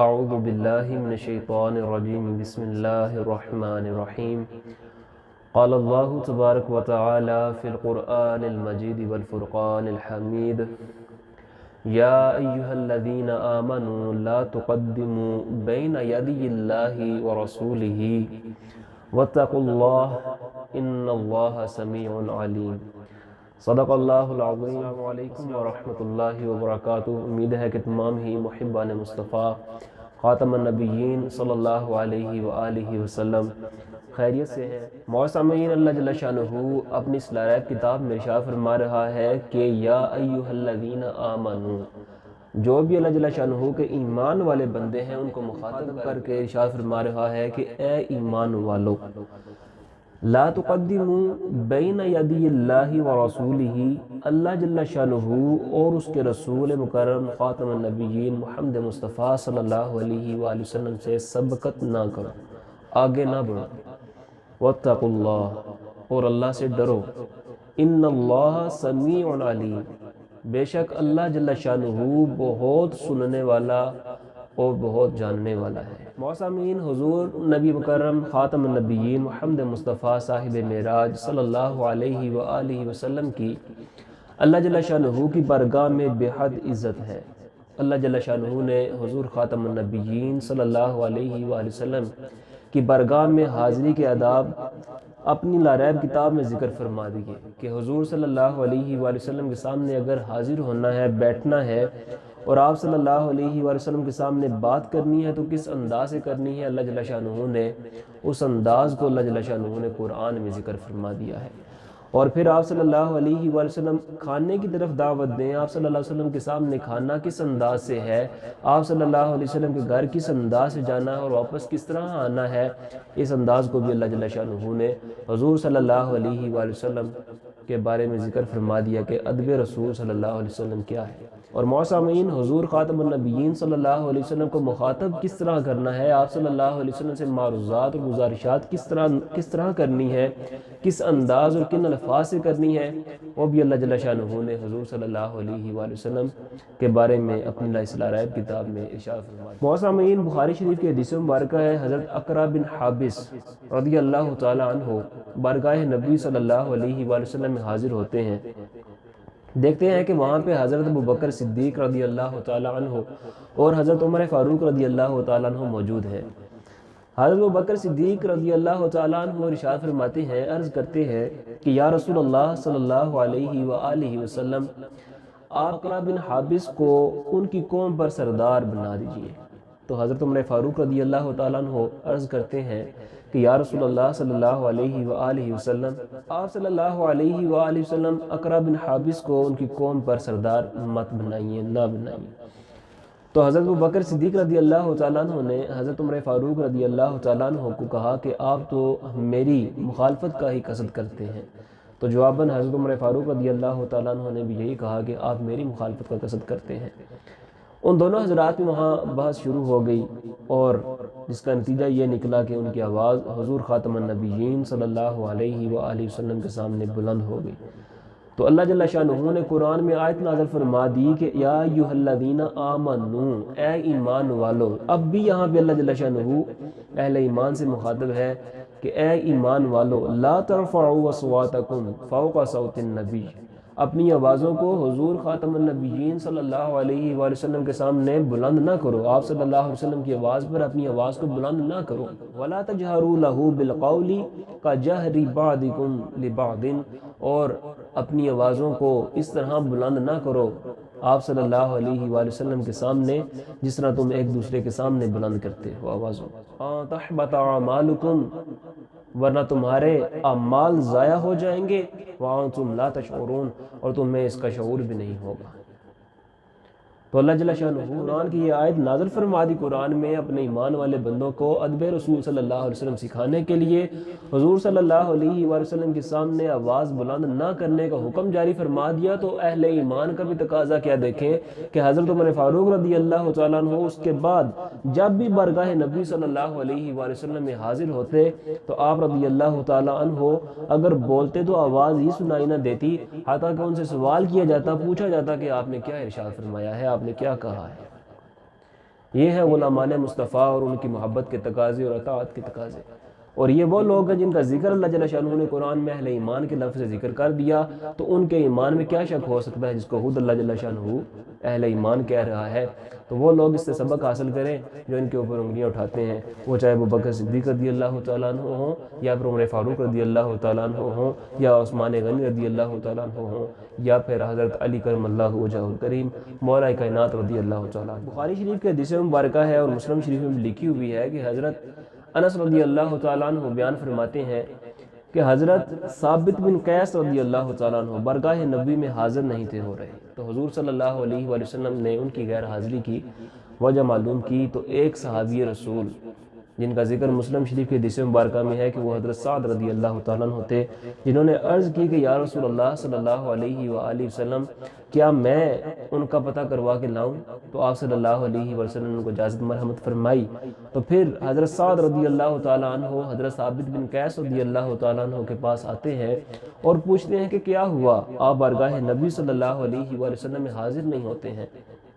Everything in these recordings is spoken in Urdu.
اعوذ باللہ من الشیطان الرجیم بسم اللہ الرحمن الرحیم قال اللہ تبارک و تعالی فی القرآن المجید والفرقان الحمید یا ایہا الذین آمنوا لا تقدموا بین یدی اللہ ورسولہ واتقوا اللہ ان اللہ سمیع علیم۔ صدق اللہ العظیم۔ السلام علیکم ورحمۃ اللہ وبرکاتہ۔ امید ہے کہ تمام ہی محبان مصطفیٰ خاتم النبیین صلی اللہ علیہ وآلہ وسلم خیریت سے ہیں۔ معززین، اللہ جل شانہ اپنی اصلاح ریب کتاب میں ارشاد فرما رہا ہے کہ یا ایھا الذین آمنو، جو بھی اللہ جل شانہ کے ایمان والے بندے ہیں ان کو مخاطب کر کے ارشاد فرما رہا ہے کہ اے ایمان والو، لا تقدموا بین یدی اللہ ورسولہ، اللہ جل شانہ اور اس کے رسول مکرم خاتم النبیین محمد مصطفیٰ صلی اللہ علیہ وآلہ وسلم سے سبقت نہ کرو، آگے نہ بڑھو۔ واتقوا اللہ، اور اللہ سے ڈرو۔ ان اللہ سمیع علیم، بے شک اللہ جل شانہ بہت سننے والا اور بہت جاننے والا ہے۔ معززین، حضور نبی مکرم خاتم النبیین محمد مصطفیٰ صاحب معراج صلی اللہ علیہ وآلہ وسلم کی اللہ جل شانہ کی بارگاہ میں بے حد عزت ہے۔ اللہ جل شانہ نے حضور خاتم النبیین صلی اللہ علیہ وآلہ وسلم کی بارگاہ میں حاضری کے آداب اپنی لاریب کتاب میں ذکر فرما دیے کہ حضور صلی اللہ علیہ وآلہ وسلم کے سامنے اگر حاضر ہونا ہے، بیٹھنا ہے اور آپ صلی اللہ علیہ وآلہ وسلم کے سامنے بات کرنی ہے تو کس انداز سے کرنی ہے، اللہ جل شانہ نے اس انداز کو اللہ جل شانہ نے قرآن میں ذکر فرما دیا ہے۔ اور پھر آپ صلی اللہ علیہ وآلہ وسلم کھانے کی طرف دعوت دیں، آپ صلی اللہ علیہ وسلم کے سامنے کھانا کس انداز سے ہے، آپ صلی اللہ علیہ وسلم کے گھر کس انداز سے جانا ہے اور واپس کس طرح آنا ہے، اس انداز کو بھی اللہ جل شانہ نے حضور صلی اللہ علیہ وآلہ وسلم کے بارے میں ذکر فرما دیا کہ ادب رسول صلی اللہ علیہ وسلم کیا ہے۔ اور معززین، حضور خاتم النبیین صلی اللہ علیہ وسلم کو مخاطب کس طرح کرنا ہے، آپ صلی اللہ علیہ وسلم سے معروضات اور گزارشات کس طرح کرنی ہے، کس انداز اور کن الفاظ سے کرنی ہے، وہ بھی اللہ جل شانہ نے حضور صلی اللہ علیہ وآلہ وسلم کے بارے میں اپنی اصلاح ریب کتاب میں ارشاد فرمایا۔ معززین، بخاری شریف کی حدیث مبارکہ ہے، حضرت اقرا بن حابس رضی اللہ تعالی عنہ بارگاہ نبی صلی اللہ علیہ وآلہ وسلم میں حاضر ہوتے ہیں۔ دیکھتے ہیں کہ وہاں پہ حضرت ابوبکر صدیق رضی اللہ تعالی عنہ اور حضرت عمر فاروق رضی اللہ تعالی عنہ موجود ہیں۔ حضرت ابوبکر صدیق رضی اللہ تعالی عنہ ارشاد فرماتے ہیں، عرض کرتے ہیں کہ یا رسول اللہ صلی اللہ علیہ وآلہ وسلم، آپ اقرا بن حابس کو ان کی قوم پر سردار بنا دیجئے۔ تو حضرت عمر فاروق رضی اللہ تعالیٰ عنہ عرض کرتے ہیں کہ یا رسول اللہ صلی اللہ علیہ وآلہ وسلم، آپ صلی اللہ علیہ وآلہ وسلم اقرا بن حابس کو ان کی قوم پر سردار مت بنائیے، نہ بنائیے۔ تو حضرت ابوبکر صدیق رضی اللہ تعالیٰ عنہ نے حضرت عمر فاروق رضی اللہ تعالیٰ عنہ کو کہا کہ آپ تو میری مخالفت کا ہی قصد کرتے ہیں۔ تو جواباً حضرت عمر فاروق رضی اللہ تعالیٰ عنہ نے بھی یہی کہا کہ آپ میری مخالفت کا قصد کرتے ہیں۔ ان دونوں حضرات میں وہاں بحث شروع ہو گئی اور جس کا نتیجہ یہ نکلا کہ ان کی آواز حضور خاتم النبیین صلی اللہ علیہ وآلہ وسلم کے سامنے بلند ہو گئی۔ تو اللہ جل شانہ نے قرآن میں آیت نازل فرما دی کہ یا ایھا الذین آمنو، اے ایمان والو۔ اب بھی یہاں پہ اللہ جل شانہ اہل ایمان سے مخاطب ہے کہ اے ایمان والو، لا ترفعوا اصواتکم فوق صوت النبی، اپنی آوازوں کو حضور خاتم النبیین صلی اللہ علیہ وآلہ وسلم کے سامنے بلند نہ کرو، آپ صلی اللہ علیہ وسلم کی آواز پر اپنی آواز کو بلند نہ کرو۔ وَلَا تَجْهَرُوا لَهُ بِالْقَوْلِ كَجَهْرِ بَعْضِكُمْ لِبَعْضٍ، اور اپنی آوازوں کو اس طرح بلند نہ کرو آپ صلی اللہ علیہ وآلہ وسلم کے سامنے جس طرح تم ایک دوسرے کے سامنے بلند کرتے ہو آوازوں۔ تَحْبَطَ أَعْمَالُكُمْ، ورنہ تمہارے اعمال ضائع ہو جائیں گے، وَأَنْتُمْ لَا تَشْعُرُونَ، اور تمہیں اس کا شعور بھی نہیں ہوگا۔ تو اللہ جل شانہ قرآن کی یہ آیت نازل فرما دی قرآن میں اپنے ایمان والے بندوں کو ادب رسول صلی اللہ علیہ وسلم سکھانے کے لیے، حضور صلی اللہ علیہ وآلہ وسلم کے سامنے آواز بلند نہ کرنے کا حکم جاری فرما دیا۔ تو اہل ایمان کا بھی تقاضا کیا دیکھیں کہ حضرت عمر فاروق رضی اللہ تعالیٰ عنہ اس کے بعد جب بھی بارگاہ نبی صلی اللہ علیہ وآلہ وسلم میں حاضر ہوتے تو آپ رضی اللہ تعالیٰ عنہ اگر بولتے تو آواز ہی سنائی نہ دیتی، حتیٰ کہ ان سے سوال کیا جاتا، پوچھا جاتا کہ آپ نے کیا ارشاد فرمایا ہے، آپ نے کیا کہا ہے۔ یہ ہیں غلامان مصطفیٰ اور ان کی محبت کے تقاضے اور اطاعت کے تقاضے۔ اور یہ وہ لوگ ہیں جن کا ذکر اللہ جل شانہ نے قرآن میں اہل ایمان کے لفظ سے ذکر کر دیا، تو ان کے ایمان میں کیا شک ہو سکتا ہے جس کو خود اللہ جل شانہ اہل ایمان کہہ رہا ہے۔ تو وہ لوگ اس سے سبق حاصل کریں جو ان کے اوپر انگلیاں اٹھاتے ہیں، وہ چاہے ابو بکر صدیق رضی اللہ تعالیٰ عنہ ہوں، یا پھر عمر فاروق رضی اللہ تعالیٰ عنہ ہوں، یا عثمان غنی رضی اللہ تعالیٰ عنہ ہوں، یا پھر حضرت علی کرم اللہ وجہہ الکریم مولا کائنات رضی اللہ تعالیٰ عنہ۔ بخاری شریف کے حدیث مبارکہ ہے اور مسلم شریف میں بھی لکھی ہوئی ہے کہ حضرت انس رضی اللہ تعالیٰ عنہ بیان فرماتے ہیں کہ حضرت ثابت بن قیس رضی اللہ تعالیٰ عنہ بارگاہ نبی میں حاضر نہیں تھے ہو رہے، تو حضور صلی اللہ علیہ وآلہ وسلم نے ان کی غیر حاضری کی وجہ معلوم کی، تو ایک صحابی رسول جن کا ذکر مسلم شریف کے حدیث مبارکہ میں ہے کہ وہ حضرت سعد رضی اللہ تعالیٰ عنہ تھے، جنہوں نے عرض کی کہ یا رسول اللہ صلی اللہ علیہ وآلہ وسلم کیا میں ان کا پتہ کروا کے لاؤں؟ تو آپ صلی اللہ علیہ وسلم نے ان کو اجازت مرحمت فرمائی۔ تو پھر حضرت سعد رضی اللہ تعالیٰ عنہ حضرت ثابت بن قیس رضی اللہ تعالیٰ عنہ کے پاس آتے ہیں اور پوچھتے ہیں کہ کیا ہوا، آپ بارگاہ نبی صلی اللہ علیہ وآلہ وسلم میں حاضر نہیں ہوتے ہیں؟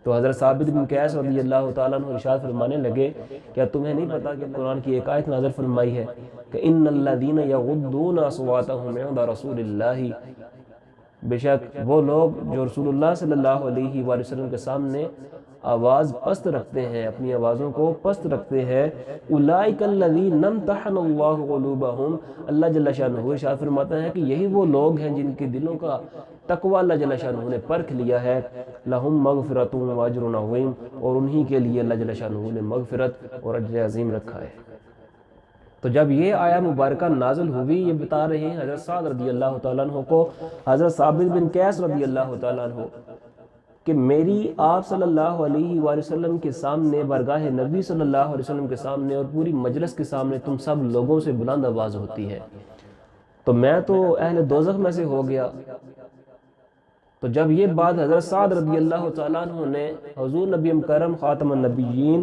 تو حضرت ثابت بن قیس رضی اللہ تعالیٰ عنہ ارشاد فرمانے لگے کیا تمہیں نہیں پتا کہ قرآن کی ایک آیت نازل فرمائی ہے کہ ان الذین یغضون اصواتهم عند رسول اللہ، بے شک وہ لوگ جو رسول اللہ صلی اللہ علیہ وآلہ وسلم کے سامنے آواز پست رکھتے ہیں، اپنی آوازوں کو پست رکھتے ہیں، اولئک الذین امتحن اللہ قلوبہم، اللہ جل شانہ ارشاد فرماتا ہے کہ یہی وہ لوگ ہیں جن کے دلوں کا تقوی اللہ جل شانہ نے پرکھ لیا ہے، لہم مغفرۃ و اجر عظیم، اور انہی کے لیے اللہ جل شانہ نے مغفرت اور اجر عظیم رکھا ہے۔ تو جب یہ آیہ مبارکہ نازل ہوئی، یہ بتا رہے ہیں حضرت سعد رضی اللہ تعالیٰ عنہ کو، حضرت ثابت بن قیس رضی اللہ تعالیٰ عنہ کہ میری آپ صلی اللہ علیہ وآلہ وسلم کے سامنے، بارگاہ نبی صلی اللہ علیہ وسلم کے سامنے اور پوری مجلس کے سامنے تم سب لوگوں سے بلند آواز ہوتی ہے، تو میں تو اہل دوزخ میں سے ہو گیا۔ تو جب یہ بات حضرت سعد رضی اللہ تعالیٰ عنہ نے حضور نبی مکرم خاتم النبیین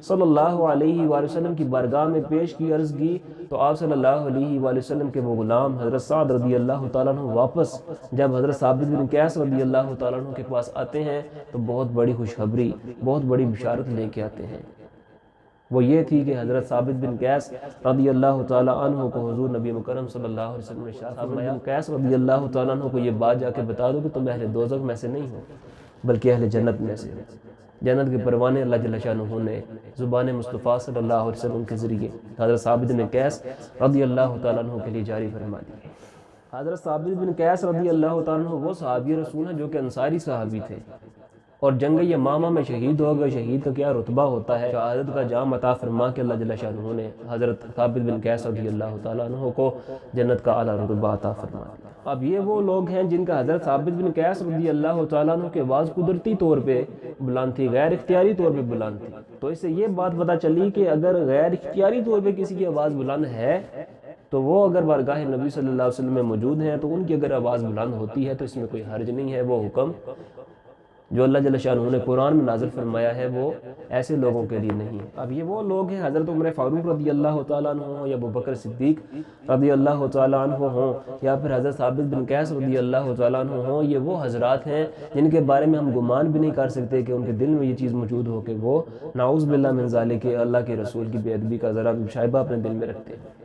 صلی اللہ علیہ وآلہ وسلم کی بارگاہ میں پیش کی، عرض کی، تو آپ صلی اللہ علیہ وآلہ وسلم کے وہ غلام حضرت سعد رضی اللہ تعالیٰ عنہ واپس جب حضرت ثابت بن قیس رضی اللہ تعالیٰ عنہ کے پاس آتے ہیں تو بہت بڑی خوشخبری، بہت بڑی بشارت لے کے آتے ہیں۔ وہ یہ تھی کہ حضرت ثابت بن قیس رضی اللہ تعالیٰ عنہ کو حضور نبی مکرم صلی اللہ علیہ وسلم نے ارشاد فرمایا، قیس رضی اللہ تعالیٰ عنہ کو یہ بات جا کے بتا دو کہ تم اہل دوزخ میں سے نہیں ہو بلکہ اہل جنت میں سے ہو۔ جنت کے پروانے اللہ جل شانہ نے زبان مصطفیٰ صلی اللہ علیہ وسلم کے ذریعے حضرت ثابت بن قیس رضی اللہ تعالیٰ عنہ کے لیے جاری فرما دی۔ حضرت ثابت بن قیس رضی اللہ تعالیٰ عنہ وہ صحابی رسول ہیں جو کہ انصاری صحابی تھے، اور جنگ یمامہ میں شہید ہو گئے۔ شہید کا کیا رتبہ ہوتا ہے، شہادت کا جام عطا فرما کے اللہ جل شانہ نے حضرت ثابت بن قیس رضی اللہ تعالیٰ عنہ کو جنت کا اعلیٰ رتبہ عطا فرما دیا۔ اب یہ وہ لوگ ہیں جن کا حضرت ثابت بن قیس رضی اللہ تعالیٰ عنہ کی آواز قدرتی طور پہ بلند تھی، غیر اختیاری طور پہ بلند تھی۔ تو اس سے یہ بات پتہ چلی کہ اگر غیر اختیاری طور پہ کسی کی آواز بلند ہے تو وہ اگر بارگاہ نبی صلی اللہ علیہ وسلم میں موجود ہیں تو ان کی اگر آواز بلند ہوتی ہے تو اس میں کوئی حرج نہیں ہے۔ وہ حکم جو اللہ جل شانہ نے قرآن میں نازل فرمایا ہے وہ ایسے لوگوں کے لیے نہیں ہے۔ اب یہ وہ لوگ ہیں حضرت عمر فاروق رضی اللہ تعالیٰ عنہ ہوں، یا ابو بکر صدیق رضی اللہ تعالیٰ عنہ ہوں، یا پھر حضرت ثابت بن قیس رضی اللہ تعالیٰ عنہ ہوں، یہ وہ حضرات ہیں جن کے بارے میں ہم گمان بھی نہیں کر سکتے کہ ان کے دل میں یہ چیز موجود ہو کہ وہ نعوذ باللہ من ذالک کہ اللہ کے رسول کی بے ادبی کا ذرا بھی شائبہ اپنے دل میں رکھتے ہیں۔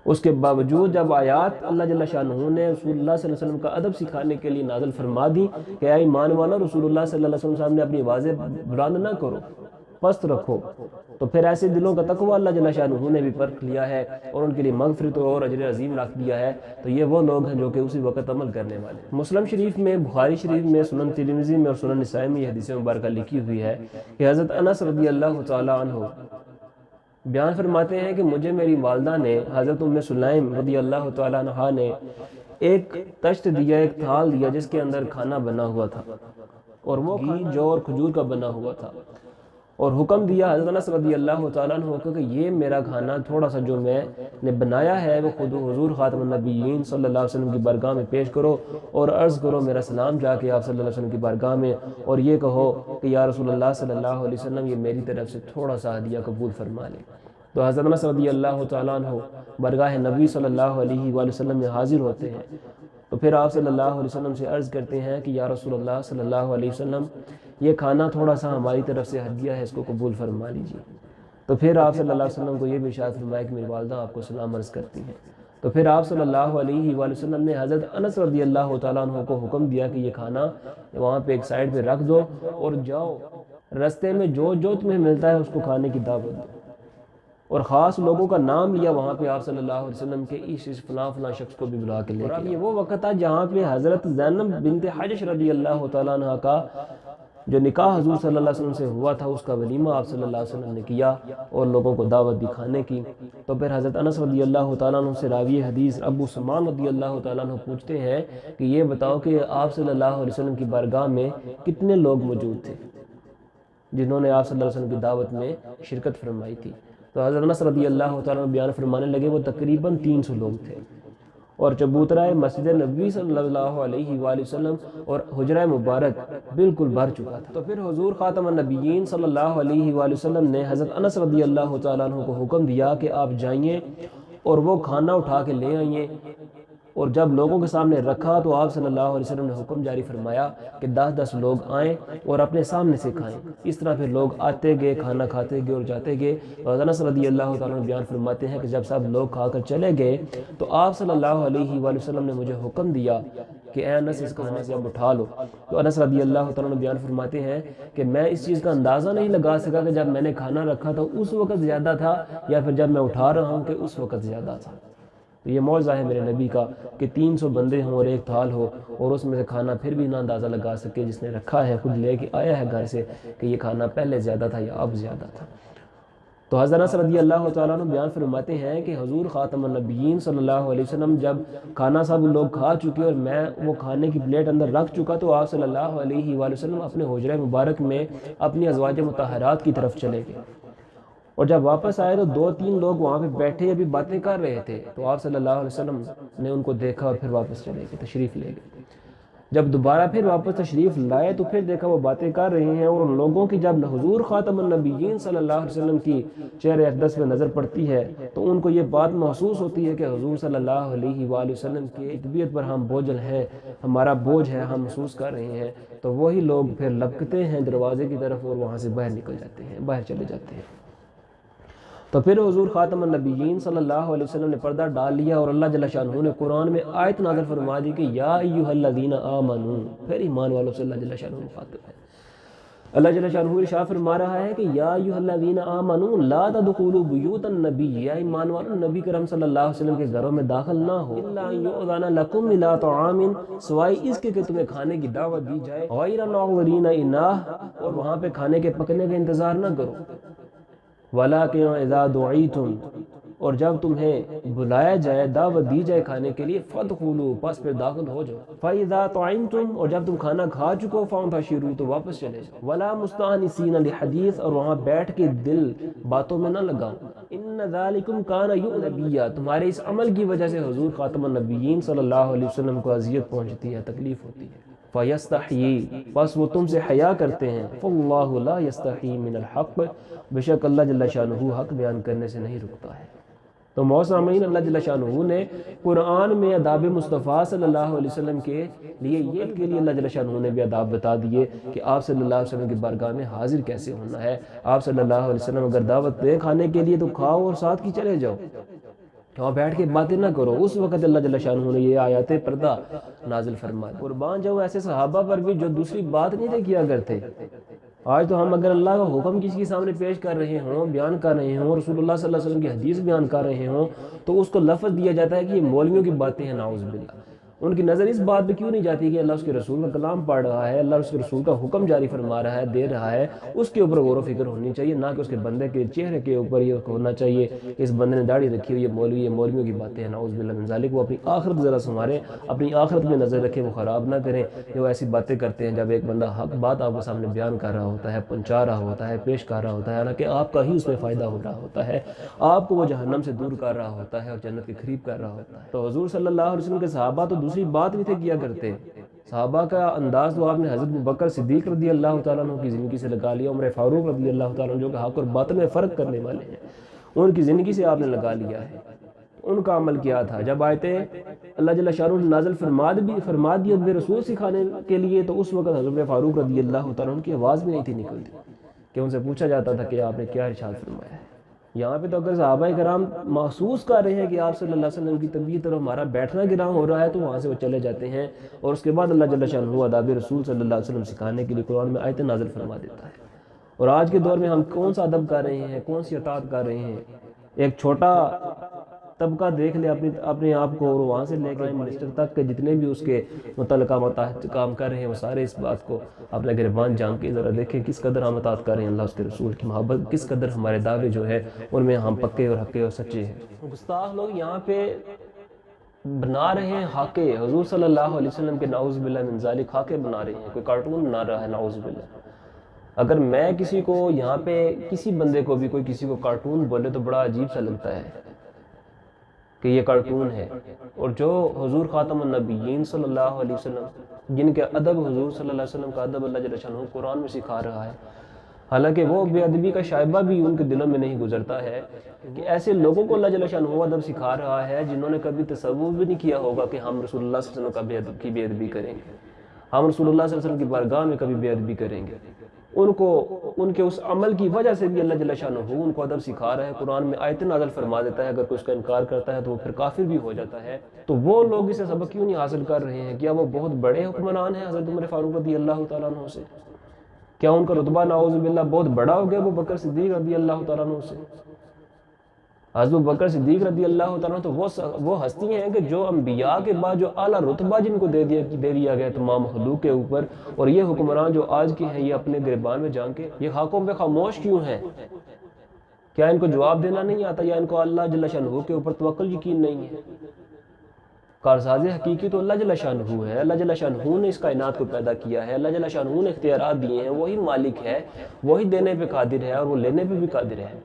اس کے باوجود جب آیات اللہ جل شانہ نے رسول اللہ صلی اللہ علیہ وسلم کا ادب سکھانے کے لیے نازل فرما دی کہ اے ایمان والا رسول اللہ صلی اللہ علیہ وسلم سامنے اپنی آوازیں بلند نہ کرو، پست رکھو، تو پھر ایسے دلوں کا تقوی اللہ جل شانہ نے بھی پرکھ لیا ہے اور ان کے لیے مغفرت اور اجر عظیم رکھ دیا ہے۔ تو یہ وہ لوگ ہیں جو کہ اسی وقت عمل کرنے والے۔ مسلم شریف میں، بخاری شریف میں، سنن ترمذی میں اور سنن نسائی میں یہ حدیث مبارکہ لکھی ہوئی ہے کہ حضرت انس رضی اللہ تعالیٰ عنہ بیان فرماتے ہیں کہ مجھے میری والدہ نے حضرت ام سلیم رضی اللہ تعالیٰ عنہ نے ایک تشت دیا، ایک تھال دیا جس کے اندر کھانا بنا ہوا تھا، اور وہ گھی، جو اور کھجور کا بنا ہوا تھا، اور حکم دیا حضرت انس رضی اللہ تعالیٰ عنہ کو کہ یہ میرا کھانا تھوڑا سا جو میں نے بنایا ہے وہ خود حضور خاتم النبیین صلی اللہ علیہ وسلم کی بارگاہ میں پیش کرو اور عرض کرو میرا سلام جا کے آپ صلی اللہ علیہ وسلم کی بارگاہ میں، اور یہ کہو کہ یا رسول اللہ صلی اللہ علیہ وسلم یہ میری طرف سے تھوڑا سا ہدیہ قبول فرما لے۔ تو حضرت انس رضی اللہ تعالیٰ عنہ بارگاہ نبی صلی اللہ علیہ وآلہ وسلم میں حاضر ہوتے ہیں، تو پھر آپ صلی اللہ علیہ وسلم سے عرض کرتے ہیں کہ یا رسول اللہ صلی اللہ علیہ وسلم یہ کھانا تھوڑا سا ہماری طرف سے ہدیہ ہے، اس کو قبول فرما لیجیے۔ تو پھر آپ صلی اللہ علیہ وسلم کو یہ بھی ارشاد فرمایا کہ میری والدہ آپ کو سلام عرض کرتی ہیں۔ تو پھر آپ صلی اللہ علیہ وآلہ وسلم نے حضرت انس رضی اللہ تعالیٰ عنہ کو حکم دیا کہ یہ کھانا وہاں پہ ایک سائڈ پہ رکھ دو اور جاؤ رستے میں جو تمہیں ملتا ہے اس کو کھانے کی دعوت دو، اور خاص لوگوں کا نام لیا وہاں پہ آپ صلی اللہ علیہ وسلم کے اس فلاں شخص کو بھی بلا کے لے کے۔ یہ وہ وقت تھا جہاں پہ حضرت زینب بنت حجش رضی اللہ تعالیٰ عنہ کا جو نکاح حضور صلی اللہ علیہ وسلم سے ہوا تھا اس کا ولیمہ آپ صلی اللہ علیہ وسلم نے کیا اور لوگوں کو دعوت دی کھانے کی۔ تو پھر حضرت انس رضی اللہ تعالیٰ عنہ سے راوی حدیث ابو سمان رضی اللہ تعالیٰ عنہ پوچھتے ہیں کہ یہ بتاؤ کہ آپ صلی اللہ علیہ وسلم کی بارگاہ میں کتنے لوگ موجود تھے جنہوں نے آپ صلی اللہ علیہ وسلم کی دعوت میں شرکت فرمائی تھی؟ تو حضرت انس رضی اللہ تعالیٰ عنہ بیان فرمانے لگے وہ تقریباً 300 لوگ تھے، اور چبوترہ مسجد نبوی صلی اللہ علیہ وآلہ وسلم اور حجرہ مبارک بالکل بھر چکا تھا۔ تو پھر حضور خاتم النبیین صلی اللہ علیہ وآلہ وسلم نے حضرت انس رضی اللہ تعالیٰ عنہ کو حکم دیا کہ آپ جائیں اور وہ کھانا اٹھا کے لے آئیں، اور جب لوگوں کے سامنے رکھا تو آپ صلی اللہ علیہ وسلم نے حکم جاری فرمایا کہ 10 لوگ آئیں اور اپنے سامنے سے کھائیں۔ اس طرح پھر لوگ آتے گئے، کھانا کھاتے گئے اور جاتے گئے۔ حضرت انس رضی اللہ تعالیٰ عنہ بیان فرماتے ہیں کہ جب سب لوگ کھا کر چلے گئے تو آپ صلی اللہ علیہ وآلہ وسلم نے مجھے حکم دیا کہ اے انس اس کھانے سے اب اٹھا لو۔ تو انس رضی اللہ تعالیٰ عنہ بیان فرماتے ہیں کہ میں اس چیز کا اندازہ نہیں لگا سکا کہ جب میں نے کھانا رکھا تھا اس وقت زیادہ تھا یا پھر جب میں اٹھا رہا ہوں کہ اس وقت زیادہ تھا۔ تو یہ معجزہ ہے میرے نبی کا کہ 300 بندے ہوں اور ایک تھال ہو اور اس میں سے کھانا پھر بھی نہ اندازہ لگا سکے، جس نے رکھا ہے خود لے کے آیا ہے گھر سے کہ یہ کھانا پہلے زیادہ تھا یا اب زیادہ تھا۔ تو حضرت انس رضی اللہ تعالیٰ عنہ بیان فرماتے ہیں کہ حضور خاتم النبیین صلی اللہ علیہ وسلم جب کھانا سب لوگ کھا چکے اور میں وہ کھانے کی پلیٹ اندر رکھ چکا تو آپ صلی اللہ علیہ وآلہ وسلم اپنے حجرہ مبارک میں اپنی ازواج مطہرات کی طرف چلے گئے، اور جب واپس آئے تو 2-3 لوگ وہاں پہ بیٹھے ابھی باتیں کر رہے تھے، تو آپ صلی اللہ علیہ وسلم نے ان کو دیکھا اور پھر واپس چلے گئے، تشریف لے گئے۔ جب دوبارہ پھر واپس تشریف لائے تو پھر دیکھا وہ باتیں کر رہے ہیں، اور ان لوگوں کی جب حضور خاتم النبیین صلی اللہ علیہ وسلم کی چہرے اقدس میں نظر پڑتی ہے تو ان کو یہ بات محسوس ہوتی ہے کہ حضور صلی اللہ علیہ وآلہ وسلم کی طبیعت پر ہم بوجھل ہیں، ہمارا بوجھ ہے، ہم محسوس کر رہے ہیں۔ تو وہی لوگ پھر لپکتے ہیں دروازے کی طرف اور وہاں سے باہر نکل جاتے ہیں، باہر چلے جاتے ہیں۔ تو پھر حضور خاتم النبیین صلی اللہ علیہ وسلم نے پردہ ڈال لیا اور اللہ جل شانہ نے قرآن میں آیت نازل فرما دی کہ یا ایھا الذین آمنوا، پھر ایمان والوں سے اللہ جل شانہ مخاطب ہے۔ اللہ جل شانہ ارشاد فرما رہا ہے کہ یا ایھا الذین آمنوا لا تدخلوا بیوت النبی، یا ایمان والوں نبی کرم صلی اللہ علیہ وسلم کے گھروں میں داخل نہ ہو، الا ان یؤذن لکم الی طعام، سوائے اس کے کہ تمہیں کھانے کی دعوت دی جائے، غیر ناظرین اناہ، اور وہاں پہ کھانے کے پکنے کا انتظار نہ کرو، وَلَٰكِنْ اِذَا دُعِيتُمْ، اور جب تمہیں بلایا جائے، دعوت دی جائے کھانے کے لیے، فَادْخُلُوا، پس پھر داخل ہو جاؤ، فَإِذَا طَعِمْتُمْ، اور جب تم کھانا کھا چکو، فَانْتَشِرُوا، تو واپس چلے جاؤ، وَلَا مُسْتَأْنِسِينَ لِحَدِيثٍ، اور وہاں بیٹھ کے دل باتوں میں نہ لگاؤ، إِنَّ ذَلِكُمْ كَانَ يُؤْذِي النَّبِيَّ، تمہارے اس عمل کی وجہ سے حضور خاتم النبیین صلی اللہ علیہ وسلم کو اذیت پہنچتی ہے، تکلیف ہوتی ہے۔ فَيَسْتَحْيِي، بس وہ تم سے حیا کرتے ہیں، فَاللَّهُ لَا يَسْتَحْيِي مِنَ الْحَقِّ، بے شک اللہ جل شانہ حق بیان کرنے سے نہیں رکتا ہے۔ تو موسامین اللہ جل شانہ نے قرآن میں آداب مصطفیٰ صلی اللہ علیہ وسلم کے لیے اللہ جل شانہ نے بھی آداب بتا دیے کہ آپ صلی اللہ علیہ وسلم کی بارگاہ میں حاضر کیسے ہونا ہے۔ آپ صلی اللہ علیہ وسلم اگر دعوت دے کھانے کے لیے تو کھاؤ اور ساتھ کی چلے جاؤ، وہاں بیٹھ کے باتیں نہ کرو۔ اس وقت اللہ جل شانہ نے یہ آیات پردہ نازل فرمائے۔ قربان جاؤ ایسے صحابہ پر بھی جو دوسری بات نہیں تھے کیا کرتے۔ آج تو ہم اگر اللہ کا حکم کسی کے سامنے پیش کر رہے ہوں، بیان کر رہے ہوں، رسول اللہ صلی اللہ علیہ وسلم کی حدیث بیان کر رہے ہوں، تو اس کو لفظ دیا جاتا ہے کہ یہ مولویوں کی باتیں ہیں، نعوذ باللہ۔ ان کی نظر اس بات پہ کیوں نہیں جاتی کہ اللہ اس کے رسول کا کلام پڑھ رہا ہے، اللہ اس کے رسول کا حکم جاری فرما رہا ہے، دے رہا ہے، اس کے اوپر غور و فکر ہونی چاہیے، نہ کہ اس کے بندے کے چہرے کے اوپر یہ ہونا چاہیے کہ اس بندے نے داڑھی رکھی ہوئی ہے، مولوی ہے، مولویوں کی باتیں ہیں، نعوذ باللہ من ذالک۔ وہ اپنی آخرت ذرا سنواریں، اپنی آخرت میں نظر رکھیں، وہ خراب نہ کریں کہ وہ ایسی باتیں کرتے ہیں جب ایک بندہ حق بات آپ کے سامنے بیان کر رہا ہوتا ہے، پہنچا رہا ہوتا ہے، پیش کر رہا ہوتا ہے، حالانکہ آپ کا ہی اس میں فائدہ ہو رہا ہوتا ہے، آپ کو وہ جہنم سے دور کر رہا ہوتا ہے اور جنت کے قریب کر رہا ہوتا ہے۔ تو حضور صلی اللہ علیہ وسلم کے صحابہ تو دوسری بات نہیں تھے کیا کرتے۔ صحابہ کا انداز تو آپ نے حضرت ابوبکر صدیق رضی اللہ تعالیٰ عنہ کی زندگی سے لگا لیا، عمر فاروق رضی اللہ تعالیٰ عنہ جو کہ حق اور باطل میں فرق کرنے والے ہیں، ان کی زندگی سے آپ نے لگا لیا ہے۔ ان کا عمل کیا تھا. جب آیتیں اللہ جل شانہ نے نازل فرما دی اپنے رسول سکھانے کے لیے، تو اس وقت حضرت فاروق رضی اللہ تعالیٰ عنہ کی آواز بھی نہیں تھی نکلتی کہ ان سے پوچھا جاتا تھا کہ آپ نے کیا ارشاد فرمایا ہے. یہاں پہ تو اگر صحابہ کرام محسوس کر رہے ہیں کہ آپ صلی اللہ علیہ وسلم کی طبیعت اور ہمارا بیٹھنا گراں ہو رہا ہے، تو وہاں سے وہ چلے جاتے ہیں، اور اس کے بعد اللہ جل شانہ آداب رسول صلی اللہ علیہ وسلم سکھانے کے لیے قرآن میں آیتیں نازل فرما دیتا ہے. اور آج کے دور میں ہم کون سا ادب کر رہے ہیں، کون سی اطاعت کر رہے ہیں؟ ایک چھوٹا طبقہ دیکھ لے اپنے آپ کو، اور وہاں سے لے کے منسٹر تک کے جتنے بھی اس کے متعلقہ متحد کام کر رہے ہیں، وہ سارے اس بات کو اپنے گریبان جان کے ذرا دیکھیں کس قدر ہم اطاعت کر رہے ہیں اللہ اس کے رسول کی محبت، کس قدر ہمارے دعوے جو ہے ان میں ہم پکے اور حقے اور سچے ہیں. گستاخ لوگ یہاں پہ بنا رہے ہیں خاکے حضور صلی اللہ علیہ وسلم کے، نعوذ باللہ من ذالک، خاکے بنا رہے ہیں، کوئی کارٹون بنا رہا ہے، نعوذ باللہ. اگر میں کسی کو یہاں پہ کسی بندے کو بھی کوئی کسی کو کارٹون بولے تو بڑا عجیب سا لگتا ہے کہ یہ کارٹون ہے. اور جو حضور خاتم النبیین صلی اللہ علیہ وسلم، جن کے ادب حضور صلی اللہ علیہ وسلم کا ادب اللہ جل شانہ قرآن میں سکھا رہا ہے، حالانکہ وہ بے ادبی کا شائبہ بھی ان کے دلوں میں نہیں گزرتا ہے کہ ایسے لوگوں کو اللہ جل شانہ ادب سکھا رہا ہے جنہوں نے کبھی تصور بھی نہیں کیا ہوگا کہ ہم رسول اللہ صلی اللہ علیہ وسلم کی بے ادبی کریں گے، ہم رسول اللہ صلی اللہ علیہ وسلم کی بارگاہ میں کبھی بے ادبی کریں گے. ان کے اس عمل کی وجہ سے بھی اللہ جل شانہ ان کو ادب سکھا رہا ہے، قرآن میں آیت نازل فرما دیتا ہے. اگر کوئی اس کا انکار کرتا ہے تو وہ پھر کافر بھی ہو جاتا ہے. تو وہ لوگ اسے سبق کیوں نہیں حاصل کر رہے ہیں؟ کیا وہ بہت بڑے حکمران ہیں حضرت عمر فاروق رضی اللہ تعالیٰ عنہ سے؟ کیا ان کا رتبہ نعوذ باللہ بہت بڑا ہو گیا ابو بکر صدیق رضی اللہ تعالیٰ عنہ سے؟ حضرت بکر صدیق رضی اللہ تعالیٰ تو وہ ہستی ہیں کہ جو انبیاء کے بعد جو اعلیٰ رتبہ جن کو دے دیا گیا تمام مخلوق کے اوپر، اور یہ حکمران جو آج کے ہیں یہ اپنے گریبان میں جان کے یہ خاکوں پہ خاموش کیوں ہیں؟ کیا ان کو جواب دینا نہیں آتا، یا ان کو اللہ جل شانہ کے اوپر توکل یقین نہیں ہے؟ کارساز حقیقی تو اللہ جل شانہ ہے. اللہ جل شانہ نے اس کائنات کو پیدا کیا ہے، اللہ جل شانہ نے اختیارات دیے ہیں، وہی مالک ہے، وہی دینے پہ قادر ہے اور وہ لینے پہ بھی قادر ہے.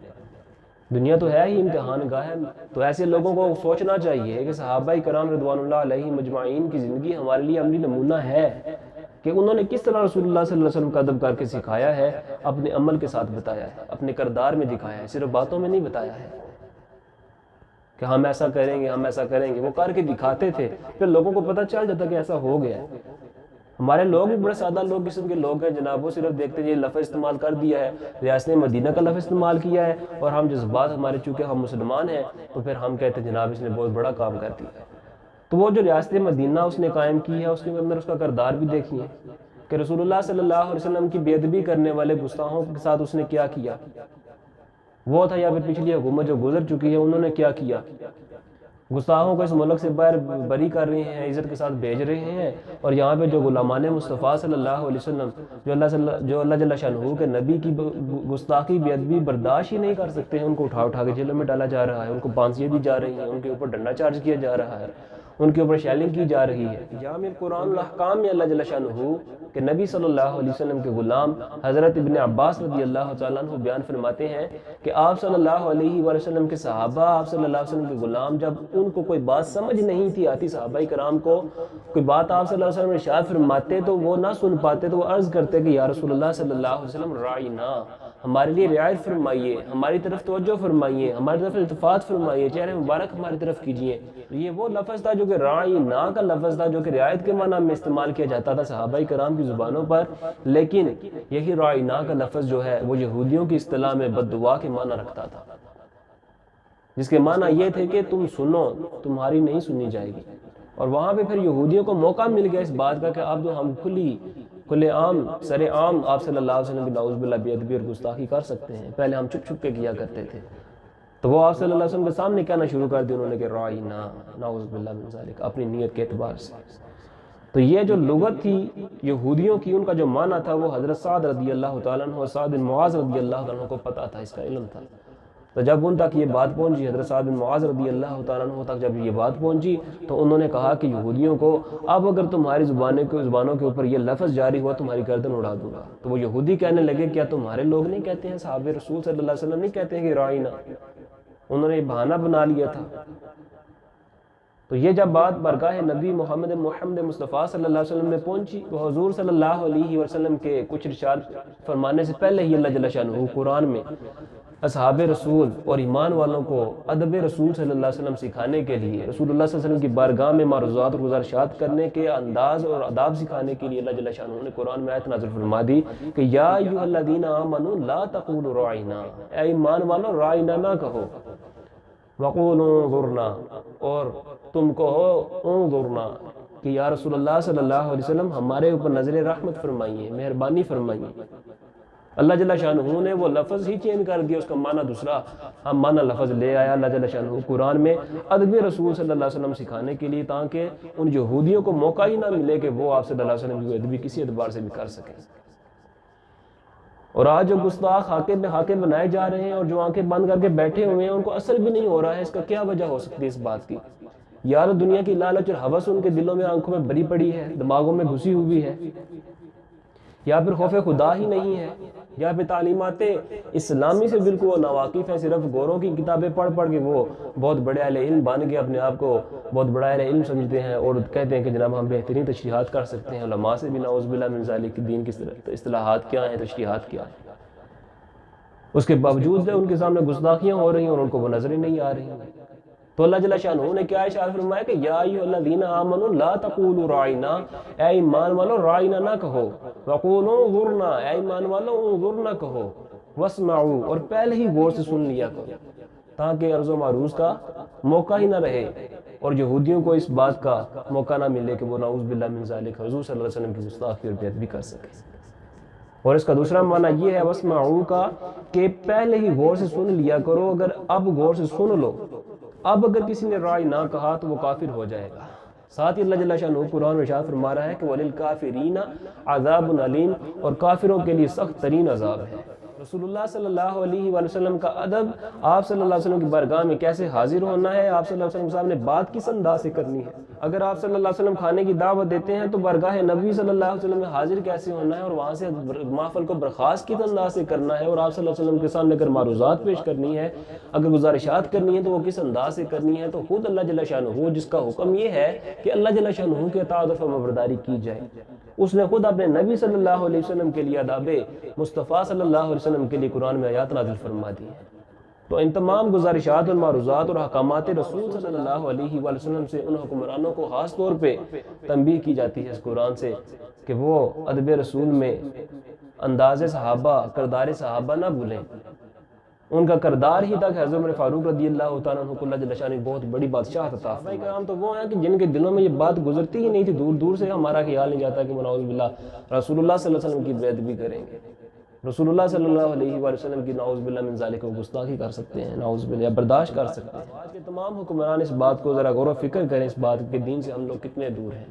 دنیا تو ہے ہی امتحان گاہ ہے. تو ایسے لوگوں کو سوچنا چاہیے کہ صحابہ کرام رضوان اللہ علیہ مجمعین کی زندگی ہمارے لیے عملی نمونہ ہے کہ انہوں نے کس طرح رسول اللہ صلی اللہ علیہ وسلم کا ادب کر کے سکھایا ہے، اپنے عمل کے ساتھ بتایا ہے، اپنے کردار میں دکھایا ہے، صرف باتوں میں نہیں بتایا ہے کہ ہم ایسا کریں گے ہم ایسا کریں گے. وہ کر کے دکھاتے تھے، پھر لوگوں کو پتہ چل جاتا کہ ایسا ہو گیا ہے. ہمارے لوگ بھی بڑے سادہ لوگ قسم کے لوگ ہیں جناب، وہ صرف دیکھتے ہیں یہ لفظ استعمال کر دیا ہے، ریاست مدینہ کا لفظ استعمال کیا ہے، اور ہم جذبات ہمارے چونکہ ہم مسلمان ہیں تو پھر ہم کہتے ہیں جناب اس نے بہت بڑا کام کر دیا ہے. تو وہ جو ریاست مدینہ اس نے قائم کی ہے، اس کے اندر اس کا کردار بھی دیکھیے کہ رسول اللہ صلی اللہ علیہ وسلم کی بے ادبی کرنے والے گستاخوں کے ساتھ اس نے کیا کیا. وہ تھا یا پھر پچھلی حکومت جو گزر چکی ہے انہوں نے کیا کیا. گستاخوں کو اس ملک سے باہر بری کر رہے ہیں، عزت کے ساتھ بھیج رہے ہیں، اور یہاں پہ جو غلامان مصطفیٰ صلی اللہ علیہ وسلم جو اللہ جل شانہ کے نبی کی گستاخی بے ادبی برداشت ہی نہیں کر سکتے ہیں، ان کو اٹھا کے جیلوں میں ڈالا جا رہا ہے، ان کو پھانسیاں دی جا رہی ہیں، ان کے اوپر ڈنڈا چارج کیا جا رہا ہے، ان کے اوپر شیلنگ کی جا رہی ہے. جامع قرآن الاحکام میں اللہ جل شانہ کہ نبی صلی اللہ علیہ وسلم کے غلام حضرت ابن عباس رضی اللہ تعالیٰ عنہ بیان فرماتے ہیں کہ آپ صلی اللہ علیہ وسلم کے صحابہ، آپ صلی اللہ علیہ وسلم کے غلام، جب ان کو کوئی بات سمجھ نہیں تھی آتی، صحابہ کرام کو کوئی بات آپ صلی اللہ علیہ وسلم ارشاد فرماتے تو وہ نہ سن پاتے تو وہ عرض کرتے کہ یا رسول اللہ صلی اللہ علیہ وسلم راعینا، ہمارے لیے رعایت فرمائیے، ہماری طرف توجہ فرمائیے، ہماری طرف التفات فرمائیے، چہرے مبارک ہماری طرف کیجیے. یہ وہ لفظ تھا جو کہ راعینا کا لفظ تھا، جو کہ رعایت کے معنی میں استعمال کیا جاتا تھا صحابہ کرام کی زبانوں پر، لیکن یہی راعینا کا لفظ جو ہے وہ یہودیوں کی اصطلاح میں بد دعا کے معنی رکھتا تھا، جس کے معنی یہ تھے کہ تم سنو، تمہاری نہیں سنی جائے گی. اور وہاں پہ پھر یہودیوں کو موقع مل گیا اس بات کا کہ اب تو ہم کھلے عام سر عام آپ صلی اللہ علیہ وسلم کی نعوذ باللہ بے ادبی اور گستاخی کر سکتے ہیں. پہلے ہم چھپ چھپ کے کیا کرتے تھے، تو وہ آپ صلی اللہ علیہ وسلم کے سامنے کہنا شروع کر دیا انہوں نے کہ راعینا، نعوذ باللہ من ذالک، اپنی نیت کے اعتبار سے. تو یہ جو لغت تھی یہودیوں کی، ان کا جو معنی تھا وہ حضرت سعد رضی اللہ تعالیٰ عنہ اور سعد بن معاذ رضی اللہ تعالیٰ عنہ کو پتہ تھا، اس کا علم تھا. تو جب ان تک یہ بات پہنچی، حضرت سعد بن معاذ رضی اللہ تعالیٰ عنہ تک جب یہ بات پہنچی، تو انہوں نے کہا کہ یہودیوں کو اب اگر تمہاری زبانوں کے اوپر یہ لفظ جاری ہوا تمہاری گردن اڑا دوں گا. تو وہ یہودی کہنے لگے کیا تمہارے لوگ نہیں کہتے ہیں، صحابہ رسول صلی اللہ علیہ وسلم نہیں کہتے ہیں کہ راعینا؟ انہوں نے یہ بہانہ بنا لیا تھا. تو یہ جب بات برگاہ نبی محمد مصطفیٰ صلی اللہ علیہ وسلم میں پہنچی تو حضور صلی اللہ علیہ وسلم کے کچھ ارشاد فرمانے سے پہلے ہی اللہ جل شانہ قرآن میں اصحاب رسول اور ایمان والوں کو ادب رسول صلی اللہ علیہ وسلم سکھانے کے لیے، رسول اللہ صلی اللہ علیہ وسلم کی بارگاہ میں معروضات اور گزارشات کرنے کے انداز اور آداب سکھانے کے لیے اللہ جل شانہ نے قرآن میں آیت نازل فرما دی کہ یا ایھا الذین آمنوا لا تقولوا راعنا، اے ایمان والو راعنا نہ کہو، وقولوا انظرنا، اور تم کہو انظرنا کہ یا رسول اللہ صلی اللہ علیہ وسلم ہمارے اوپر نظر رحمت فرمائیے، مہربانی فرمائیے۔ اللہ جل شانہ نے وہ لفظ ہی چینج کر دیا، اس کا معنی دوسرا ہم معنی لفظ لے آیا اللہ جل شانہ قرآن میں ادب رسول صلی اللہ علیہ وسلم سکھانے کے لیے، تاکہ ان یہودیوں کو موقع ہی نہ ملے کہ وہ آپ صلی اللہ علیہ وسلم کی ادبی کسی اعتبار سے بھی کر سکیں۔ اور آج جو گستاخ حاکم بنائے جا رہے ہیں اور جو آنکھیں بند کر کے بیٹھے ہوئے ہیں، ان کو اثر بھی نہیں ہو رہا ہے۔ اس کا کیا وجہ ہو سکتی ہے اس بات کی؟ یا تو دنیا کی لالچ اور ہوس ان کے دلوں میں آنکھوں میں بھری پڑی ہے، دماغوں میں گھسی ہوئی ہے، یا پھر خوف خدا ہی نہیں ہے، یا پھر تعلیمات اسلامی سے بالکل وہ ناواقف ہے، صرف گوروں کی کتابیں پڑھ کے وہ بہت بڑے اہل علم بن کے اپنے آپ کو بہت بڑا اہل علم سمجھتے ہیں اور کہتے ہیں کہ جناب ہم بہترین تشریحات کر سکتے ہیں۔ علماء سے بھی نعوذ باللہ من ذالک دین کی اصطلاحات کیا ہیں، تشریحات کیا ہیں، اس کے باوجود ان کے سامنے گستاخیاں ہو رہی ہیں اور ان کو وہ نظر ہی نہیں آ رہی ہیں۔ تو اللہ جل شانہ نے کیا ارشاد فرمایا کہ یا ایھا الذین آمنوا لا تقولوا راعنا، اے ایمان والو راعنا نہ کہو، وقولوا انظرنا، اے ایمان والو انظرنا کہو، واسمعوا، اور پہلے ہی غور سے سن لیا کرو، تاکہ عرض و معروض کا موقع ہی نہ رہے اور یہودیوں کو اس بات کا موقع نہ ملے کہ وہ نعوذ باللہ من ذالک حضور صلی اللہ علیہ وسلم کی گستاخی اور بے ادبی کر سکے۔ اور اس کا دوسرا معنی یہ ہے واسمعوا کا کہ پہلے ہی غور سے سن لیا کرو۔ اگر اب غور سے سن لو، اب اگر کسی نے رائے نہ کہا تو وہ کافر ہو جائے گا۔ ساتھ ہی اللہ جل شانہ قرآن میں ارشاد فرما رہا ہے کہ وَلِلْكَافِرِينَ عَذَابٌ عَلِيمٌ، اور کافروں کے لیے سخت ترین عذاب ہے۔ رسول اللہ صلی اللہ علیہ وآلہ وسلم کا ادب، آپ صلی اللہ علیہ وسلم کی بارگاہ میں کیسے حاضر ہونا ہے، آپ صلی اللہ علیہ وسلم کے سامنے بات کس انداز سے کرنی ہے۔ اگر آپ صلی اللہ علیہ وسلم کھانے کی دعوت دیتے ہیں تو بارگاہ نبی صلی اللہ علیہ وسلم میں حاضر کیسے ہونا ہے اور وہاں سے محفل کو برخاست کس انداز سے کرنا ہے، اور آپ صلی اللہ علیہ وسلم کے سامنے اگر معروضات پیش کرنی ہے، اگر گزارشات کرنی ہے تو وہ کس انداز سے کرنی ہے۔ تو خود اللہ جل شانہ جس کا حکم یہ ہے کہ اللہ جل شانہ کے اطاعت و فرمانبرداری کی جائے، اس نے خود اپنے نبی صلی اللہ علیہ وسلم کے لیے آداب مصطفیٰ صلی اللہ علیہ وسلم کے لیے قرآن میں آیات نازل فرما دی ہیں۔ تو ان تمام گزارشات اور معروضات اور احکامات رسول صلی اللہ علیہ وآلہ وسلم سے ان حکمرانوں کو خاص طور پہ تنبیہ کی جاتی ہے اس قرآن سے کہ وہ ادب رسول میں انداز صحابہ، کردار صحابہ نہ بھولیں۔ ان کا کردار ہی تک حضرت عمر فاروق رضی اللہ تعالیٰ عنہ کو اللہ جل شانہ بہت بڑی بادشاہت عطا فرمائی۔ کرام تو وہ ہیں کہ جن کے دلوں میں یہ بات گزرتی ہی نہیں تھی، دور دور سے ہمارا خیال نہیں جاتا کہ نعوذ باللہ رسول اللہ صلی اللہ علیہ وسلم کی بے ادبی کریں گے، رسول اللہ صلی اللہ علیہ وآلہ وسلم کی نعوذ باللہ من ذالک گستاخی کر سکتے ہیں، نعوذ باللہ برداشت کر سکتے ہیں۔ آج کے تمام حکمران اس بات کو ذرا غور و فکر کریں، اس بات کے دین سے ہم لوگ کتنے دور ہیں،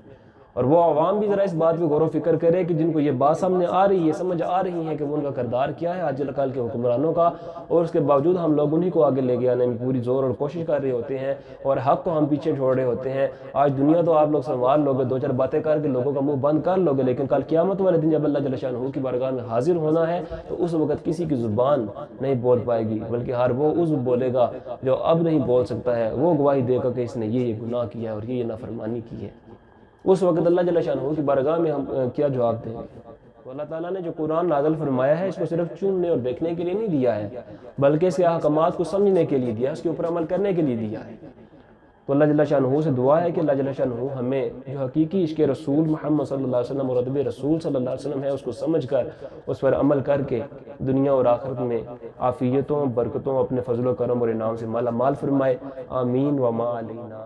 اور وہ عوام بھی ذرا اس بات پہ غور و فکر کرے کہ جن کو یہ بات سامنے آ رہی ہے، سمجھ آ رہی ہے کہ وہ ان کا کردار کیا ہے آج کل کے حکمرانوں کا، اور اس کے باوجود ہم لوگ انہی کو آگے لے کے آنے میں پوری زور اور کوشش کر رہے ہوتے ہیں اور حق کو ہم پیچھے چھوڑ رہے ہوتے ہیں۔ آج دنیا تو آپ لوگ سنوار لوگے، دو چار باتیں کر کے لوگوں کا منہ بند کر لوگے، لیکن کل قیامت والے دن جب اللہ جل شانہ کی بارگاہ میں حاضر ہونا ہے تو اس وقت کسی کی زبان نہیں بول پائے گی، بلکہ ہر وہ عضو بولے گا جو اب نہیں بول سکتا ہے، وہ گواہی دے گا کہ اس نے یہ گناہ کیا اور یہ نافرمانی کی ہے۔ اس وقت اللہ جل شانہ کی بارگاہ میں ہم کیا جواب دیں گے؟ تو اللہ تعالیٰ نے جو قرآن نازل فرمایا ہے اس کو صرف چننے اور دیکھنے کے لیے نہیں دیا ہے، بلکہ اس کے احکامات کو سمجھنے کے لیے دیا، اس کے اوپر عمل کرنے کے لیے دیا ہے۔ تو اللہ جل شانہ سے دعا ہے کہ اللہ جل شانہ ہمیں جو حقیقی عشق رسول محمد صلی اللہ علیہ وسلم اور ادب رسول صلی اللہ علیہ وسلم ہے اس کو سمجھ کر اس پر عمل کر کے دنیا اور آخرت میں عافیتوں، برکتوں، اپنے فضل و کرم اور انعام سے مالا مال فرمائے۔ آمین وما علینا۔